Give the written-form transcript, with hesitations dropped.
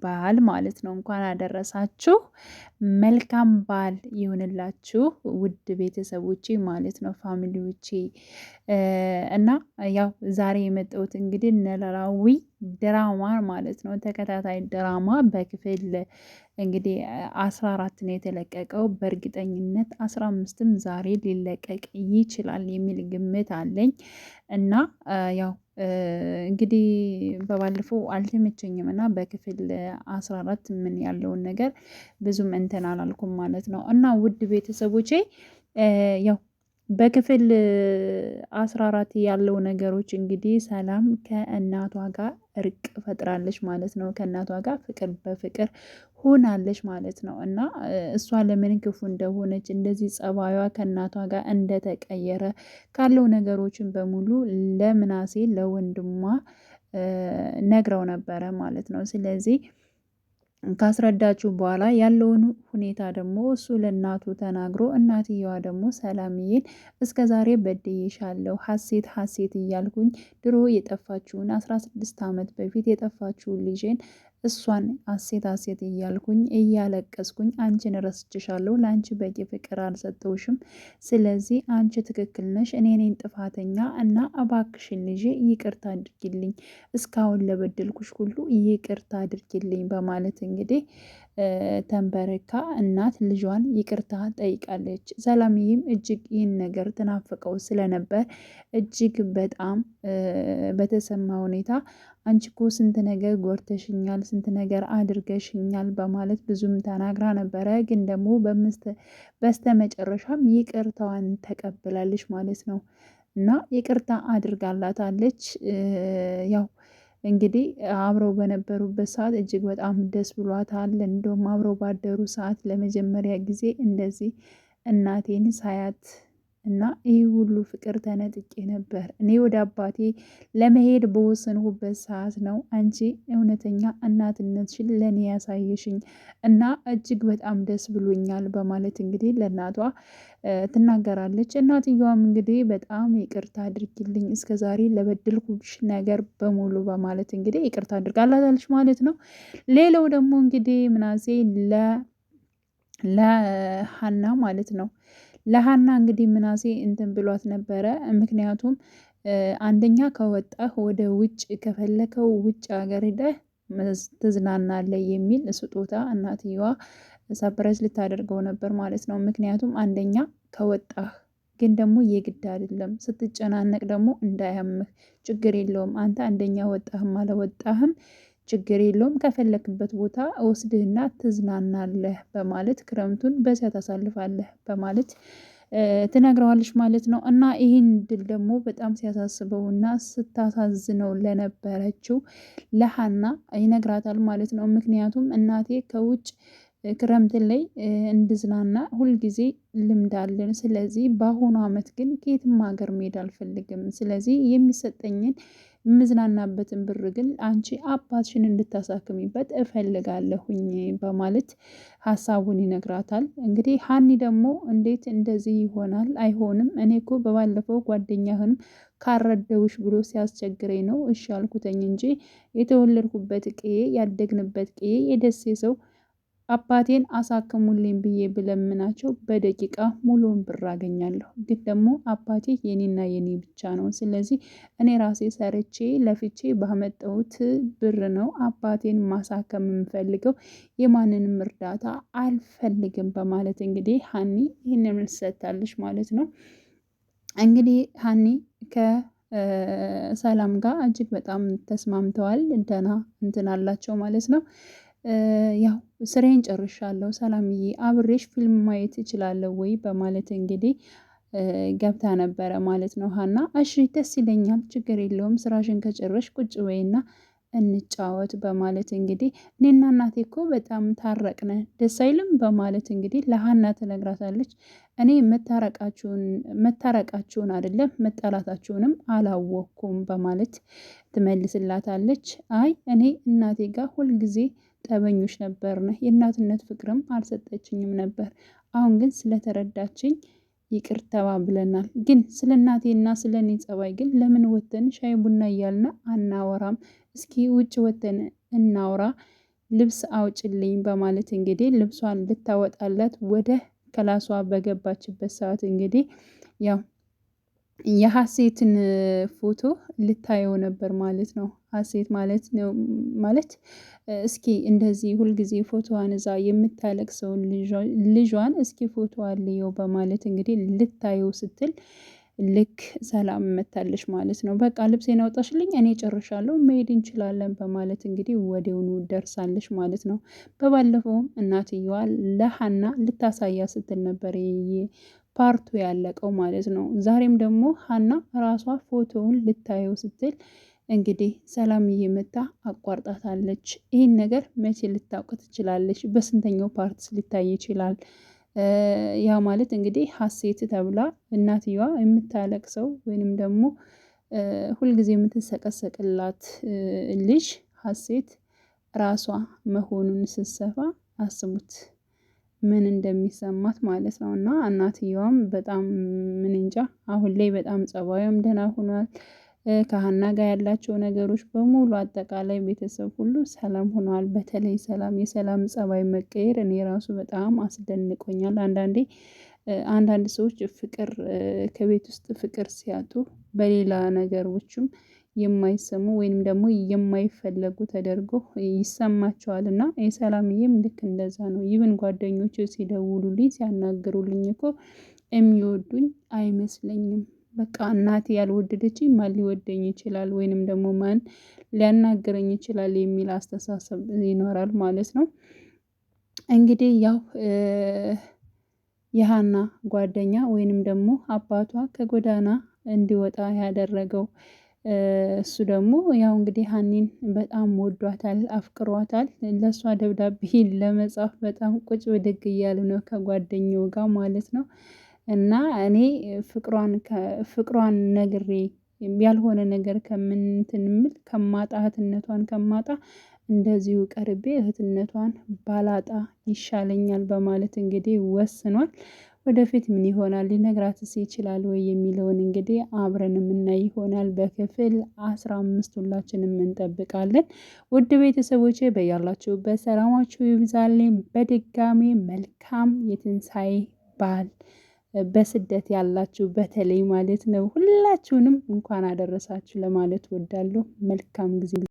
በዓል ማለት ነው። እንኳን አደረሳችሁ። መልካም በዓል ይሁንላችሁ ውድ ቤተሰቦቼ ማለት ነው፣ ፋሚሊዎቼ እና ያው ዛሬ የመጣሁት እንግዲህ ኖላዊ ድራማ ማለት ነው። ተከታታይ ድራማ በክፍል እንግዲህ 14 ነው የተለቀቀው። በእርግጠኝነት 15ም ዛሬ ሊለቀቅ ይችላል የሚል ግምት አለኝ እና ያው እንግዲህ በባለፈው አልተመቸኝም እና በክፍል 14 ምን ያለውን ነገር ብዙም እንትን አላልኩም ማለት ነው። እና ውድ ቤተሰቦቼ ያው በክፍል 14 ያለው ነገሮች እንግዲህ ሰላም ከእናቷ ጋር እርቅ ፈጥራለች ማለት ነው። ከእናቷ ጋር ፍቅር በፍቅር ሆናለች ማለት ነው። እና እሷ ለምን ክፉ እንደሆነች እንደዚህ ጸባዩዋ ከእናቷ ጋር እንደተቀየረ ካለው ነገሮችን በሙሉ ለምናሴ ለወንድሟ ነግረው ነበረ ማለት ነው። ስለዚህ ካስረዳችሁ በኋላ ያለውን ሁኔታ ደግሞ እሱ ለእናቱ ተናግሮ እናትየዋ ደግሞ ሰላምዬን እስከ ዛሬ በድዬሻለሁ ሀሴት ሀሴት እያልኩኝ ድሮ የጠፋችውን 16 ዓመት በፊት የጠፋችውን ልጄን እሷን ሀሴት ሀሴት እያልኩኝ እያለቀስኩኝ አንቺን ረስችሻለሁ፣ ለአንቺ በቂ ፍቅር አልሰጠውሽም፣ ስለዚህ አንቺ ትክክል ነሽ፣ እኔ ነኝ ጥፋተኛ እና እባክሽን ልጄ ይቅርታ አድርጊልኝ፣ እስካሁን ለበደልኩሽ ሁሉ ይቅርታ አድርጊልኝ በማለት እንግዲህ ተንበረካ እናት ልጇን ይቅርታ ጠይቃለች። ሰላምዬም እጅግ ይህን ነገር ትናፍቀው ስለነበር እጅግ በጣም በተሰማ ሁኔታ አንቺ እኮ ስንት ነገር ጎርተሽኛል፣ ስንት ነገር አድርገሽኛል በማለት ብዙም ተናግራ ነበረ። ግን ደግሞ በስተ መጨረሻም ይቅርታዋን ተቀብላለች ማለት ነው እና ይቅርታ አድርጋላታለች። ያው እንግዲህ አብረው በነበሩበት ሰዓት እጅግ በጣም ደስ ብሏታል። እንደውም አብረው ባደሩ ሰዓት ለመጀመሪያ ጊዜ እንደዚህ እናቴን ሳያት እና ይህ ሁሉ ፍቅር ተነጥቄ ነበር። እኔ ወደ አባቴ ለመሄድ በወሰንሁበት ሰዓት ነው አንቺ እውነተኛ እናትነትሽን ለእኔ ያሳየሽኝ እና እጅግ በጣም ደስ ብሎኛል በማለት እንግዲህ ለእናቷ ትናገራለች። እናትየዋም እንግዲህ በጣም ይቅርታ አድርጊልኝ እስከዛሬ ለበደልኩሽ ነገር በሙሉ በማለት እንግዲህ ይቅርታ አድርጋላታለች ማለት ነው። ሌላው ደግሞ እንግዲህ ምናሴ ለሀና ማለት ነው ለሀና እንግዲህ ምናሴ እንትን ብሏት ነበረ። ምክንያቱም አንደኛ ከወጣህ ወደ ውጭ ከፈለከው ውጭ ሀገር ሄደህ ትዝናናለህ የሚል ስጦታ እናትየዋ ሰፕራይዝ ልታደርገው ነበር ማለት ነው። ምክንያቱም አንደኛ ከወጣህ ግን ደግሞ የግድ አይደለም ስትጨናነቅ ደግሞ እንዳያምህ ችግር የለውም አንተ አንደኛ ወጣህም አለወጣህም ችግር የለውም ከፈለክበት ቦታ ወስድህና ትዝናናለህ በማለት ክረምቱን በዚያ ታሳልፋለህ በማለት ትነግረዋለች ማለት ነው። እና ይህን ድል ደግሞ በጣም ሲያሳስበውና ስታሳዝነው ለነበረችው ለሀና ይነግራታል ማለት ነው። ምክንያቱም እናቴ ከውጭ ክረምት ላይ እንድዝናና ሁልጊዜ ልምድ አለን። ስለዚህ በአሁኑ አመት ግን ከየትም ሀገር መሄድ አልፈልግም። ስለዚህ የሚሰጠኝን የምዝናናበትን ብር ግን አንቺ አባትሽን እንድታሳክሚበት እፈልጋለሁኝ በማለት ሀሳቡን ይነግራታል። እንግዲህ ሀኒ ደግሞ እንዴት እንደዚህ ይሆናል? አይሆንም፣ እኔ እኮ በባለፈው ጓደኛህንም ካረደውሽ ብሎ ሲያስቸግረኝ ነው እሺ አልኩተኝ እንጂ የተወለድኩበት ቅዬ ያደግንበት ቅዬ የደሴ ሰው አባቴን አሳክሙልኝ ብዬ ብለምናቸው በደቂቃ ሙሉውን ብር አገኛለሁ። ግን ደግሞ አባቴ የኔና የኔ ብቻ ነው። ስለዚህ እኔ ራሴ ሰርቼ ለፍቼ ባመጣሁት ብር ነው አባቴን ማሳከም የምፈልገው፣ የማንንም እርዳታ አልፈልግም በማለት እንግዲህ ሀኒ ይህንን መልስ ሰጥታለች ማለት ነው። እንግዲህ ሀኒ ከሰላም ጋር እጅግ በጣም ተስማምተዋል። ደህና እንትን አላቸው ማለት ነው። ያው ስራዬን ጨርሻለሁ ሰላምዬ አብሬሽ ፊልም ማየት እችላለሁ ወይ በማለት እንግዲህ ገብታ ነበረ ማለት ነው ሀና። እሺ ደስ ይለኛል ችግር የለውም ስራሽን ከጨረሽ ቁጭ በይና እንጫወት በማለት እንግዲህ እኔና እናቴ እኮ በጣም ታረቅነ ደስ አይልም በማለት እንግዲህ ለሀና ትነግራታለች። እኔ መታረቃችሁን አይደለም መጣላታችሁንም አላወቅኩም በማለት ትመልስላታለች። አይ እኔ እናቴ ጋር ሁልጊዜ ጠበኞች ነበርን፣ የእናትነት ፍቅርም አልሰጠችኝም ነበር። አሁን ግን ስለተረዳችኝ ይቅር ተባብለናል። ግን ስለ እናቴና ስለ እኔ ጸባይ ግን ለምን ወተን ሻይ ቡና እያልን አናወራም? እስኪ ውጭ ወተን እናውራ ልብስ አውጭልኝ በማለት እንግዲህ ልብሷን ልታወጣላት ወደ ክላሷ በገባችበት ሰዓት እንግዲህ ያው የሀሴትን ፎቶ ልታየው ነበር ማለት ነው። ሀሴት ማለት ነው ማለት እስኪ እንደዚህ ሁልጊዜ ፎቶዋን እዛ የምታለቅሰውን ልጇን እስኪ ፎቶ አልየው በማለት እንግዲህ ልታየው ስትል ልክ ሰላም መታለች ማለት ነው። በቃ ልብሴን አውጣሽልኝ እኔ ጨርሻለሁ መሄድ እንችላለን በማለት እንግዲህ ወዲያውኑ ደርሳለች ማለት ነው። በባለፈውም እናትየዋ ለሀና ልታሳያ ስትል ነበር ፓርቱ ያለቀው ማለት ነው። ዛሬም ደግሞ ሀና ራሷ ፎቶውን ልታየው ስትል እንግዲህ ሰላምዬ መታ አቋርጣታለች። ይህን ነገር መቼ ልታውቅ ትችላለች? በስንተኛው ፓርትስ ሊታይ ይችላል? ያ ማለት እንግዲህ ሀሴት ተብላ እናትየዋ የምታለቅሰው ወይንም ደግሞ ሁልጊዜ የምትሰቀሰቅላት ልጅ ሀሴት ራሷ መሆኑን ስትሰማ አስቡት ምን እንደሚሰማት ማለት ነው። እና እናትየዋም በጣም ምን እንጃ አሁን ላይ በጣም ጸባዩም ደህና ሆኗል። ከሀና ጋር ያላቸው ነገሮች በሙሉ አጠቃላይ ቤተሰብ ሁሉ ሰላም ሆኗል። በተለይ ሰላም የሰላም ጸባይ መቀየር እኔ ራሱ በጣም አስደንቆኛል። አንዳንድ ሰዎች ፍቅር ከቤት ውስጥ ፍቅር ሲያጡ በሌላ ነገሮችም የማይሰሙ ወይንም ደግሞ የማይፈለጉ ተደርጎ ይሰማቸዋል። እና የሰላምዬም ልክ እንደዛ ነው። ይብን ጓደኞች ሲደውሉልኝ ሲያናግሩልኝ እኮ የሚወዱኝ አይመስለኝም። በቃ እናቴ ያልወደደችኝ ማን ሊወደኝ ይችላል? ወይንም ደግሞ ማን ሊያናግረኝ ይችላል? የሚል አስተሳሰብ ይኖራል ማለት ነው። እንግዲህ ያው የሀና ጓደኛ ወይንም ደግሞ አባቷ ከጎዳና እንዲወጣ ያደረገው እሱ ደግሞ ያው እንግዲህ ሀኒን በጣም ወዷታል፣ አፍቅሯታል። ለእሷ ደብዳቤ ለመጻፍ በጣም ቁጭ ብድግ እያሉ ነው ከጓደኛው ጋር ማለት ነው። እና እኔ ፍቅሯን ነግሬ ያልሆነ ነገር ከምንትንምል ከማጣ እህትነቷን ከማጣ እንደዚሁ ቀርቤ እህትነቷን ባላጣ ይሻለኛል በማለት እንግዲህ ወስኗል። ወደፊት ምን ይሆናል ሊነግራትስ ይችላል ወይ የሚለውን እንግዲህ አብረን የምናይ ይሆናል። በክፍል 15 ሁላችንም እንጠብቃለን። ውድ ቤተሰቦቼ በያላችሁበት ሰላማችሁ ይብዛልኝ። በድጋሚ መልካም የትንሣኤ በዓል በስደት ያላችሁ በተለይ ማለት ነው ሁላችሁንም እንኳን አደረሳችሁ ለማለት እወዳለሁ። መልካም ጊዜ